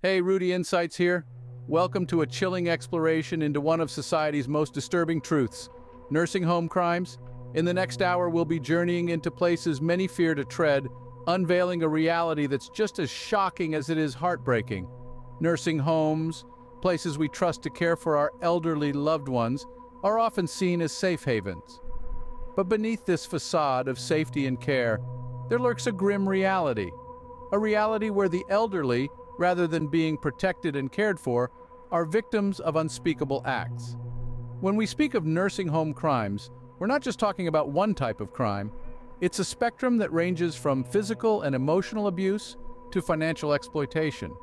Hey, Rudy Insights here. Welcome to a chilling exploration into one of society's most disturbing truths, nursing home crimes. In the next hour, we'll be journeying into places many fear to tread, unveiling a reality that's just as shocking as it is heartbreaking. Nursing homes, places we trust to care for our elderly loved ones, are often seen as safe havens. But beneath this facade of safety and care, there lurks a grim reality. A reality where the elderly, rather than being protected and cared for, are victims of unspeakable acts. When we speak of nursing home crimes, we're not just talking about one type of crime. It's a spectrum that ranges from physical and emotional abuse to financial exploitation.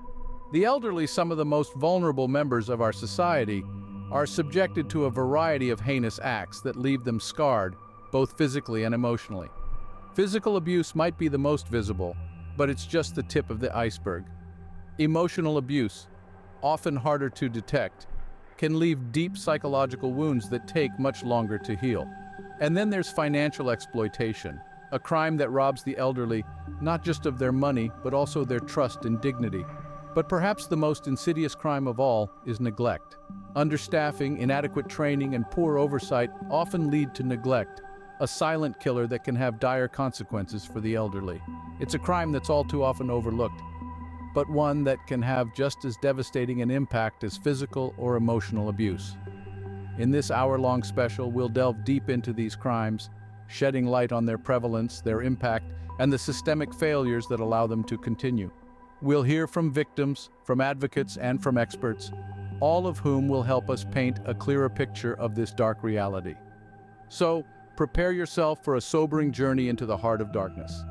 The elderly, some of the most vulnerable members of our society, are subjected to a variety of heinous acts that leave them scarred, both physically and emotionally. Physical abuse might be the most visible, but it's just the tip of the iceberg. Emotional abuse, often harder to detect, can leave deep psychological wounds that take much longer to heal. And then there's financial exploitation, a crime that robs the elderly not just of their money, but also their trust and dignity. But perhaps the most insidious crime of all is neglect. Understaffing, inadequate training, and poor oversight often lead to neglect, a silent killer that can have dire consequences for the elderly. It's a crime that's all too often overlooked, but one that can have just as devastating an impact as physical or emotional abuse. In this hour-long special, we'll delve deep into these crimes, shedding light on their prevalence, their impact, and the systemic failures that allow them to continue. We'll hear from victims, from advocates, and from experts, all of whom will help us paint a clearer picture of this dark reality. So, prepare yourself for a sobering journey into the heart of darkness.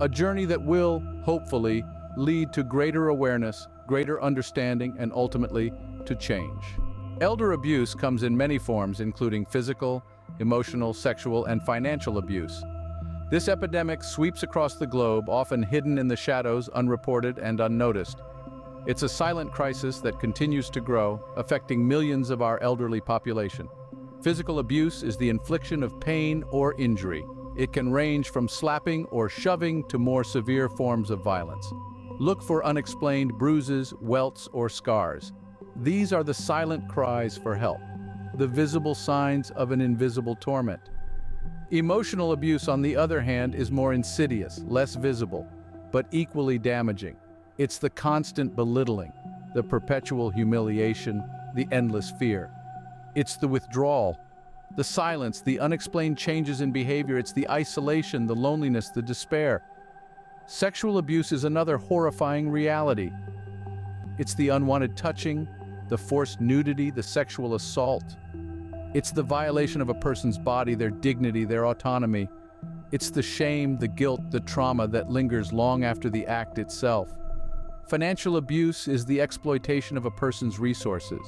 A journey that will, hopefully, lead to greater awareness, greater understanding, and ultimately, to change. Elder abuse comes in many forms, including physical, emotional, sexual, and financial abuse. This epidemic sweeps across the globe, often hidden in the shadows, unreported and unnoticed. It's a silent crisis that continues to grow, affecting millions of our elderly population. Physical abuse is the infliction of pain or injury. It can range from slapping or shoving to more severe forms of violence. Look for unexplained bruises, welts, or scars. These are the silent cries for help, the visible signs of an invisible torment. Emotional abuse, on the other hand, is more insidious, less visible, but equally damaging. It's the constant belittling, the perpetual humiliation, the endless fear. It's the withdrawal, the silence, the unexplained changes in behavior. It's the isolation, the loneliness, the despair. Sexual abuse is another horrifying reality. It's the unwanted touching, the forced nudity, the sexual assault. It's the violation of a person's body, their dignity, their autonomy. It's the shame, the guilt, the trauma that lingers long after the act itself. Financial abuse is the exploitation of a person's resources.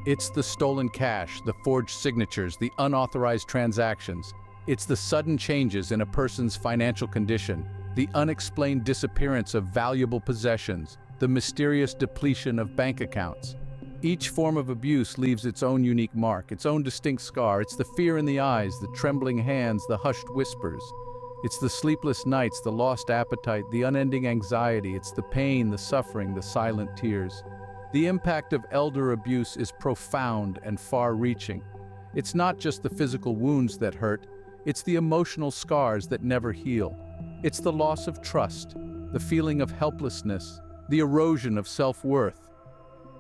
It's the stolen cash, the forged signatures, the unauthorized transactions. It's the sudden changes in a person's financial condition, the unexplained disappearance of valuable possessions, the mysterious depletion of bank accounts. Each form of abuse leaves its own unique mark, its own distinct scar. It's the fear in the eyes, the trembling hands, the hushed whispers. It's the sleepless nights, the lost appetite, the unending anxiety. It's the pain, the suffering, the silent tears. The impact of elder abuse is profound and far-reaching. It's not just the physical wounds that hurt, it's the emotional scars that never heal. It's the loss of trust, the feeling of helplessness, the erosion of self-worth.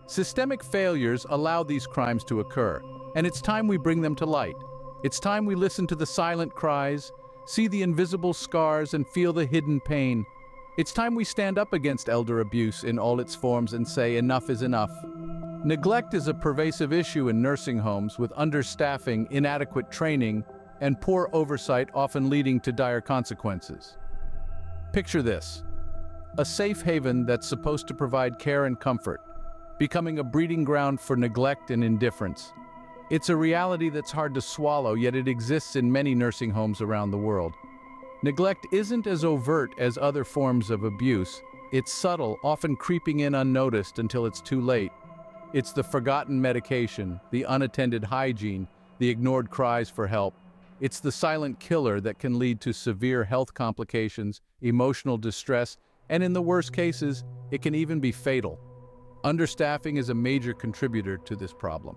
Systemic failures allow these crimes to occur, and it's time we bring them to light. It's time we listen to the silent cries, see the invisible scars, and feel the hidden pain. It's time we stand up against elder abuse in all its forms and say enough is enough. Neglect is a pervasive issue in nursing homes, with understaffing, inadequate training, and poor oversight often leading to dire consequences. Picture this: a safe haven that's supposed to provide care and comfort, becoming a breeding ground for neglect and indifference. It's a reality that's hard to swallow, yet it exists in many nursing homes around the world. Neglect isn't as overt as other forms of abuse. It's subtle, often creeping in unnoticed until it's too late. It's the forgotten medication, the unattended hygiene, the ignored cries for help. It's the silent killer that can lead to severe health complications, emotional distress, and in the worst cases, it can even be fatal. Understaffing is a major contributor to this problem.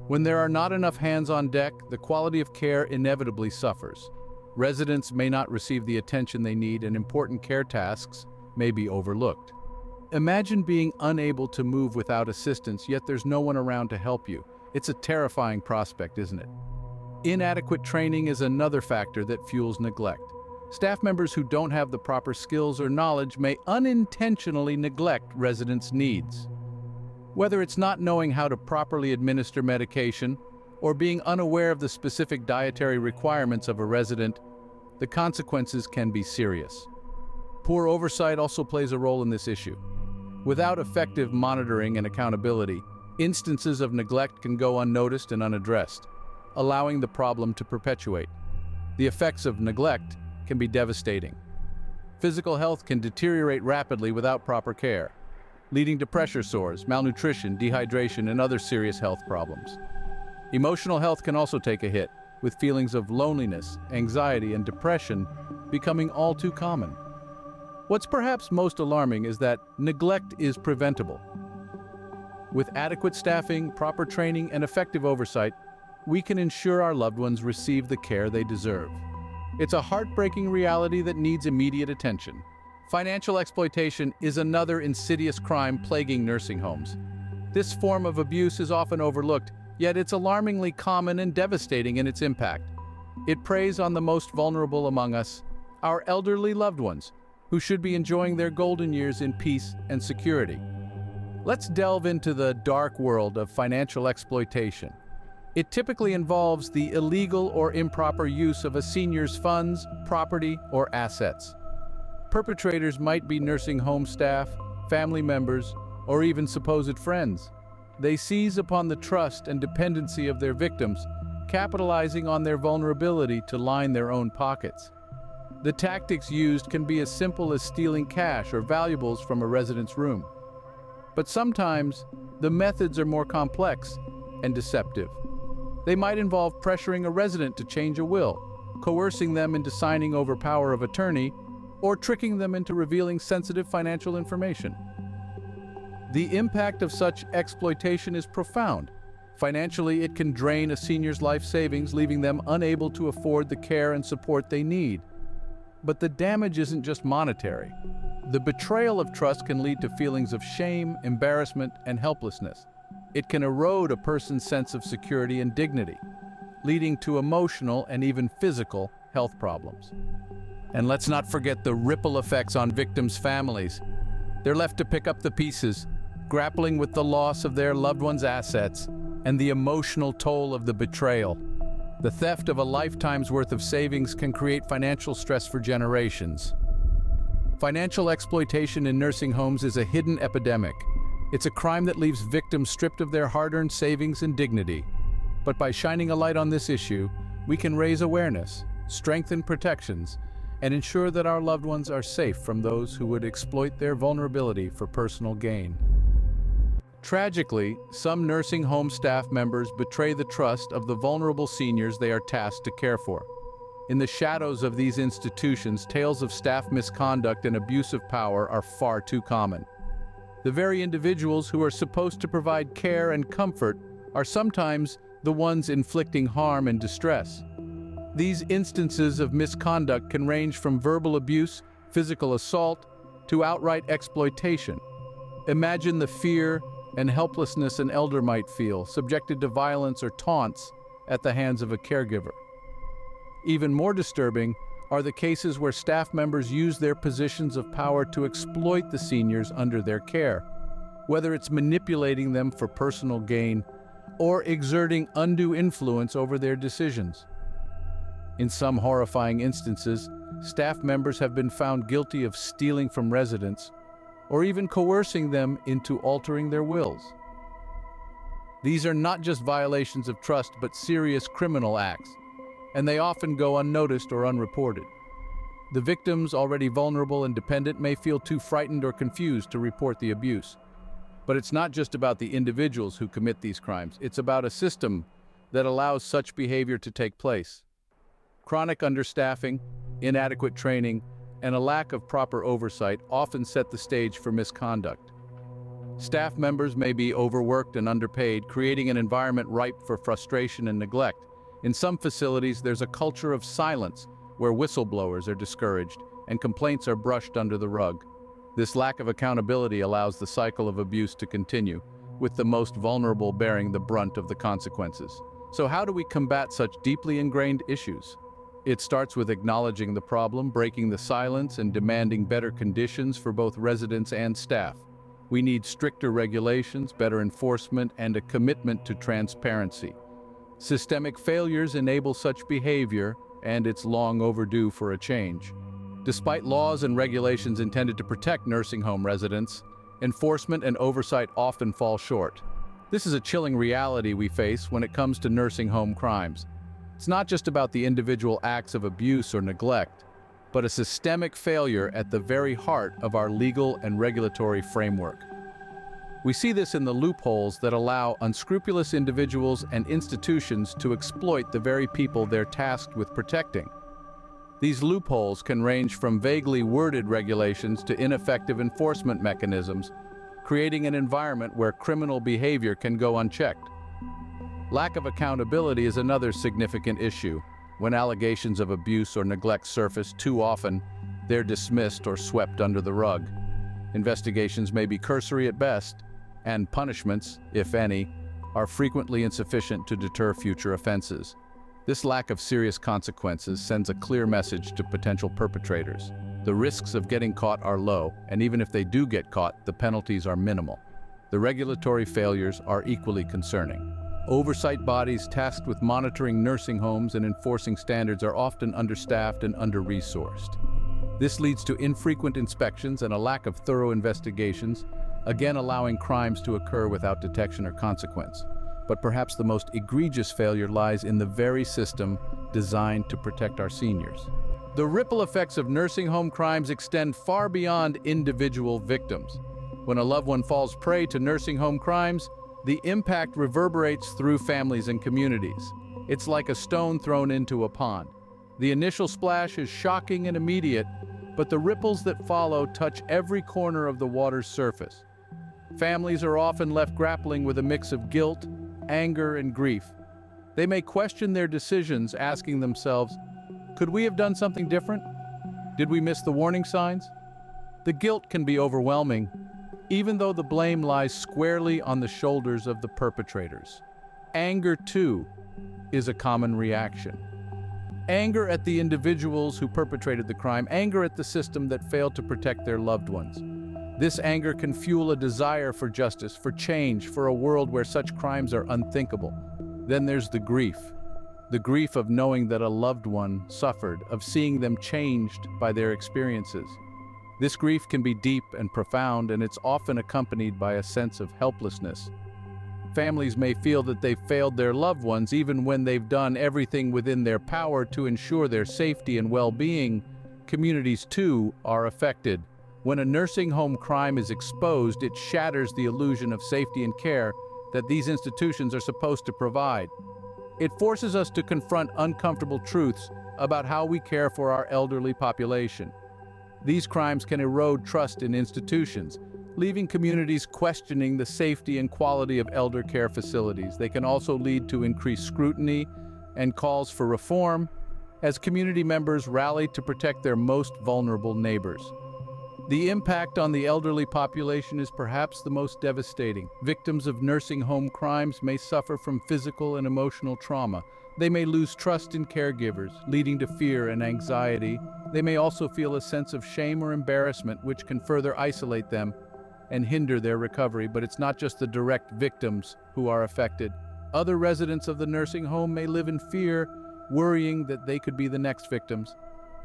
When there are not enough hands on deck, the quality of care inevitably suffers. Residents may not receive the attention they need, and important care tasks may be overlooked. Imagine being unable to move without assistance, yet there's no one around to help you. It's a terrifying prospect, isn't it? Inadequate training is another factor that fuels neglect. Staff members who don't have the proper skills or knowledge may unintentionally neglect residents' needs. Whether it's not knowing how to properly administer medication or being unaware of the specific dietary requirements of a resident, the consequences can be serious. Poor oversight also plays a role in this issue. Without effective monitoring and accountability, instances of neglect can go unnoticed and unaddressed, allowing the problem to perpetuate. The effects of neglect can be devastating. Physical health can deteriorate rapidly without proper care, leading to pressure sores, malnutrition, dehydration, and other serious health problems. Emotional health can also take a hit, with feelings of loneliness, anxiety, and depression becoming all too common. What's perhaps most alarming is that neglect is preventable. With adequate staffing, proper training, and effective oversight, we can ensure our loved ones receive the care they deserve. It's a heartbreaking reality that needs immediate attention. Financial exploitation is another insidious crime plaguing nursing homes. This form of abuse is often overlooked, yet it's alarmingly common and devastating in its impact. It preys on the most vulnerable among us, our elderly loved ones, who should be enjoying their golden years in peace and security. Let's delve into the dark world of financial exploitation. It typically involves the illegal or improper use of a senior's funds, property, or assets. Perpetrators might be nursing home staff, family members, or even supposed friends. They seize upon the trust and dependency of their victims, capitalizing on their vulnerability to line their own pockets. The tactics used can be as simple as stealing cash or valuables from a resident's room. But sometimes, the methods are more complex and deceptive. They might involve pressuring a resident to change a will, coercing them into signing over power of attorney, or tricking them into revealing sensitive financial information. The impact of such exploitation is profound. Financially, it can drain a senior's life savings, leaving them unable to afford the care and support they need. But the damage isn't just monetary. The betrayal of trust can lead to feelings of shame, embarrassment, and helplessness. It can erode a person's sense of security and dignity, leading to emotional and even physical health problems. And let's not forget the ripple effects on victims' families. They're left to pick up the pieces, grappling with the loss of their loved one's assets and the emotional toll of the betrayal. The theft of a lifetime's worth of savings can create financial stress for generations. Financial exploitation in nursing homes is a hidden epidemic. It's a crime that leaves victims stripped of their hard-earned savings and dignity. But by shining a light on this issue, we can raise awareness, strengthen protections, and ensure that our loved ones are safe from those who would exploit their vulnerability for personal gain. Tragically, some nursing home staff members betray the trust of the vulnerable seniors they are tasked to care for. In the shadows of these institutions, tales of staff misconduct and abuse of power are far too common. The very individuals who are supposed to provide care and comfort are sometimes the ones inflicting harm and distress. These instances of misconduct can range from verbal abuse, physical assault, to outright exploitation. Imagine the fear and helplessness an elder might feel, subjected to violence or taunts at the hands of a caregiver. Even more disturbing are the cases where staff members use their positions of power to exploit the seniors under their care, whether it's manipulating them for personal gain or exerting undue influence over their decisions. In some horrifying instances, staff members have been found guilty of stealing from residents or even coercing them into altering their wills. These are not just violations of trust, but serious criminal acts, and they often go unnoticed or unreported. The victims, already vulnerable and dependent, may feel too frightened or confused to report the abuse. But it's not just about the individuals who commit these crimes. It's about a system that allows such behavior to take place. Chronic understaffing, inadequate training, and a lack of proper oversight often set the stage for misconduct. Staff members may be overworked and underpaid, creating an environment ripe for frustration and neglect. In some facilities, there's a culture of silence, where whistleblowers are discouraged and complaints are brushed under the rug. This lack of accountability allows the cycle of abuse to continue, with the most vulnerable bearing the brunt of the consequences. So how do we combat such deeply ingrained issues? It starts with acknowledging the problem, breaking the silence, and demanding better conditions for both residents and staff. We need stricter regulations, better enforcement, and a commitment to transparency. Systemic failures enable such behavior, and it's long overdue for a change. Despite laws and regulations intended to protect nursing home residents, enforcement and oversight often fall short. This is a chilling reality we face when it comes to nursing home crimes. It's not just about the individual acts of abuse or neglect, but a systemic failure at the very heart of our legal and regulatory framework. We see this in the loopholes that allow unscrupulous individuals and institutions to exploit the very people they're tasked with protecting. These loopholes can range from vaguely worded regulations to ineffective enforcement mechanisms, creating an environment where criminal behavior can go unchecked. Lack of accountability is another significant issue. When allegations of abuse or neglect surface too often, they're dismissed or swept under the rug. Investigations may be cursory at best, and punishments, if any, are frequently insufficient to deter future offenses. This lack of serious consequences sends a clear message to potential perpetrators. The risks of getting caught are low, and even if they do get caught, the penalties are minimal. The regulatory failures are equally concerning. Oversight bodies tasked with monitoring nursing homes and enforcing standards are often understaffed and under-resourced. This leads to infrequent inspections and a lack of thorough investigations, again allowing crimes to occur without detection or consequence. But perhaps the most egregious failure lies in the very system designed to protect our seniors. The ripple effects of nursing home crimes extend far beyond individual victims. When a loved one falls prey to nursing home crimes, the impact reverberates through families and communities. It's like a stone thrown into a pond. The initial splash is shocking and immediate, but the ripples that follow touch every corner of the water's surface. Families are often left grappling with a mix of guilt, anger, and grief. They may question their decisions, asking themselves, could we have done something different? Did we miss the warning signs? The guilt can be overwhelming, even though the blame lies squarely on the shoulders of the perpetrators. Anger, too, is a common reaction. Anger at the individuals who perpetrated the crime, anger at the system that failed to protect their loved ones. This anger can fuel a desire for justice, for change, for a world where such crimes are unthinkable. Then there's the grief of knowing that a loved one suffered, of seeing them changed by their experiences. This grief can be deep and profound, and it's often accompanied by a sense of helplessness. Families may feel that they've failed their loved ones even when they've done everything within their power to ensure their safety and well-being. Communities, too, are affected. When a nursing home crime is exposed, it shatters the illusion of safety and care that these institutions are supposed to provide. It forces us to confront uncomfortable truths about how we care for our elderly population. These crimes can erode trust in institutions, leaving communities questioning the safety and quality of elder care facilities. They can also lead to increased scrutiny and calls for reform as community members rally to protect their most vulnerable neighbors. The impact on the elderly population is perhaps the most devastating. Victims of nursing home crimes may suffer from physical and emotional trauma. They may lose trust in caregivers, leading to fear and anxiety. They may also feel a sense of shame or embarrassment, which can further isolate them and hinder their recovery. But it's not just the direct victims who are affected. Other residents of the nursing home may live in fear, worrying that they could be the next victims.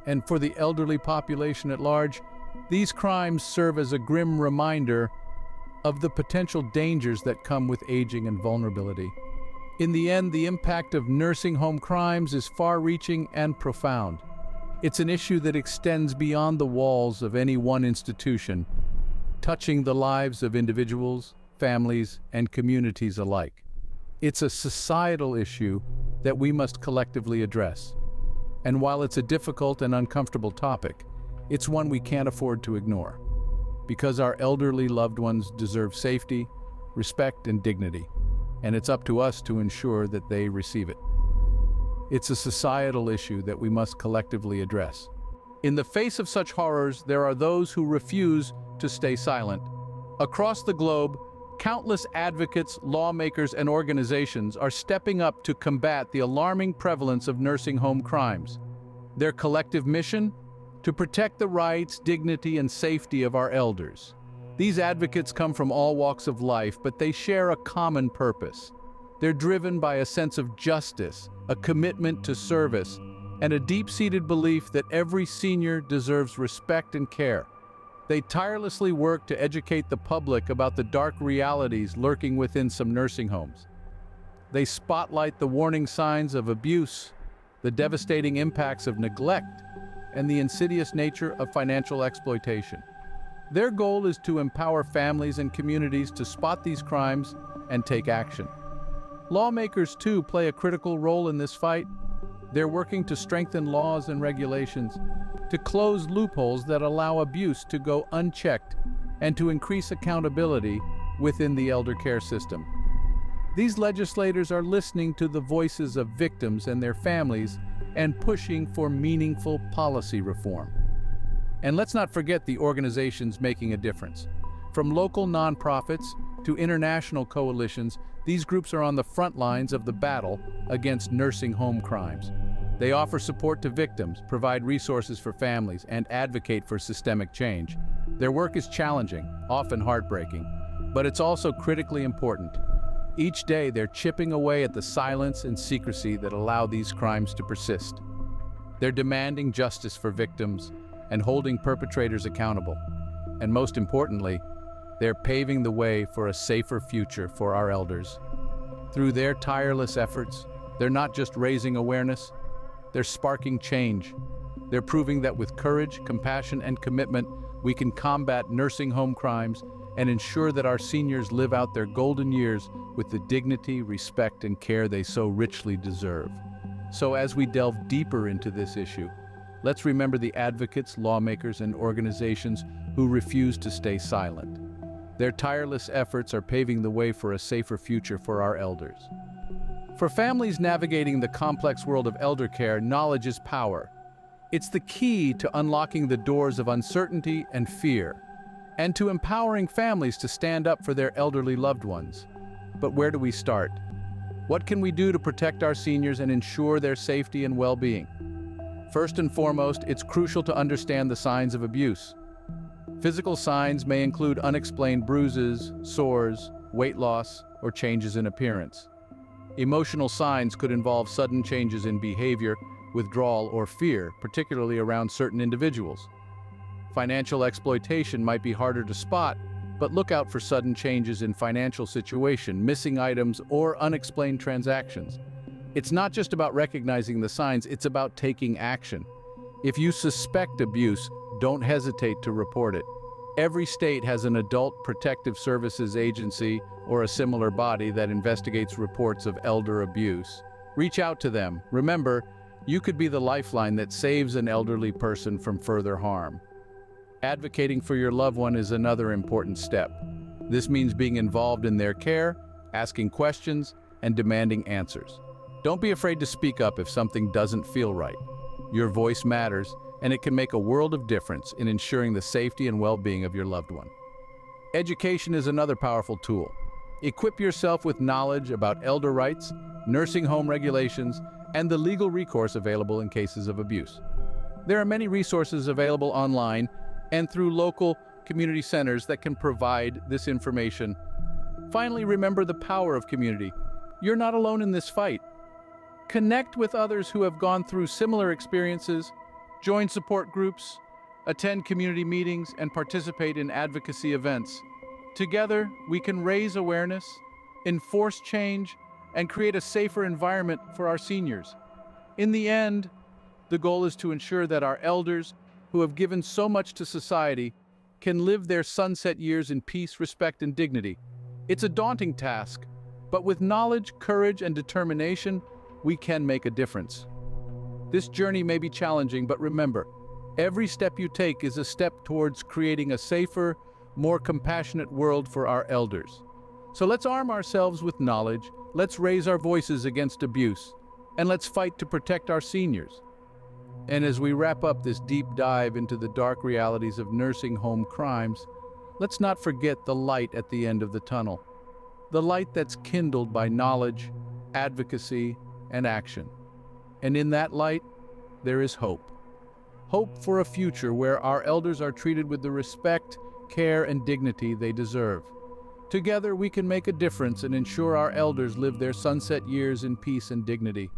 And for the elderly population at large, these crimes serve as a grim reminder of the potential dangers that come with aging and vulnerability. In the end, the impact of nursing home crimes is far-reaching and profound. It's an issue that extends beyond the walls of any one institution, touching the lives of individuals, families, and communities alike. It's a societal issue that we must collectively address. And while it's a difficult and uncomfortable topic, it's one we can't afford to ignore. because our elderly loved ones deserve safety, respect, and dignity, and it's up to us to ensure that they receive it. It's a societal issue that we must collectively address. In the face of such horrors, there are those who refuse to stay silent. Across the globe, countless advocates, lawmakers, and organizations are stepping up to combat the alarming prevalence of nursing home crimes. Their collective mission? To protect the rights, dignity, and safety of our elders. These advocates come from all walks of life, but they share a common purpose. They're driven by a sense of justice, a commitment to service, and a deep-seated belief that every senior deserves respect and care. They tirelessly work to educate the public about the dark realities lurking within some nursing homes. They spotlight the warning signs of abuse, the devastating impacts of neglect, and the insidious nature of financial exploitation. Their goal is to empower families and communities to spot these crimes and take action. Lawmakers, too, play a critical role in this fight. They're working to strengthen laws and regulations, to close loopholes that allow abuse to go unchecked, and to increase accountability within the elder care system. These legislators are listening to the voices of victims and their families and pushing for meaningful policy reform. And let's not forget the organizations making a difference. From local nonprofits to international coalitions, these groups are on the front lines of the battle against nursing home crimes. They offer support to victims, provide resources for families, and advocate for systemic change. Their work is challenging, often heartbreaking, but it's also critically important. Each day, they're chipping away at the silence and secrecy that allow these crimes to persist. They're demanding justice for victims and holding perpetrators accountable. And most importantly, they're paving the way for a safer future for our elders. Through their tireless efforts, they're not just raising awareness, they're sparking change. They're proving that with courage, compassion, and commitment, we can combat nursing home crimes and ensure that our seniors live out their golden years with the dignity, respect, and care they so richly deserve. So as we delve deeper into this issue, let's remember the advocates, lawmakers, and organizations who refuse to stay silent. Their tireless efforts are paving the way for a safer future for our elders. For families navigating the complex world of elder care, knowledge is power. It's the key to unlocking the doors of uncertainty and fear, and to empowering families to stand up for their elderly loved ones. But where do we start? What can we do to protect our seniors and ensure their safety and well-being? First and foremost, it's crucial to understand the signs of abuse. Physical signs may include unexplained bruises, sores, weight loss, or changes in appearance. Emotional signs could involve sudden changes in behavior, withdrawal, or fear, particularly around certain individuals. Financial exploitation might be harder to spot, but look out for sudden changes in financial situation, missing items, or unexplained transactions. It's not just about recognizing the signs, it's about taking action. If you suspect abuse, don't hesitate to report it. Every state has an Adult Protective Services Agency or a similar body that investigates reports of elder abuse. Reach out to them. Remember, you could be the lifeline that saves an elderly person from further harm. Advocating for your loved one is another important step. This means being involved in their care, asking questions, and demanding answers. Don't be afraid to speak up if something doesn't feel right. Your voice matters, and it can make a world of difference in ensuring the safety and well-being of your loved one. Education is another powerful tool. Equip yourself with knowledge about elder rights, nursing home regulations, and the legal recourse available in cases of abuse. There are many resources available online and through local community centers that can provide this information. Finally, remember the power of community. You're not alone in this fight. Connect with others who have gone through similar experiences, join support groups, attend community meetings, and participate in advocacy events. Together, we can raise awareness, enforce change, and create a safer environment for our seniors. In the end, the goal is to ensure that our elders, who have given so much to society, can live their sunset years in peace, respect, and dignity. It's a daunting task, but with knowledge, courage, and determination, we can make a difference. This journey may be challenging, but remember, every step you take is a step towards creating a safer, more compassionate world for our elders. So let's arm ourselves with knowledge, let's raise our voices against abuse, and let's fight to protect our seniors. And as we wrap up this deep dive into the dark realities of nursing home crimes, let's not forget the light at the end of the tunnel. The light that's kindled by knowledge, advocacy, and action. And in that light, there is hope. Hope for a future where our elders are treated with the respect, care, and dignity they deserve. Together, we can make a difference and ensure our elders live their sunset years in peace and dignity.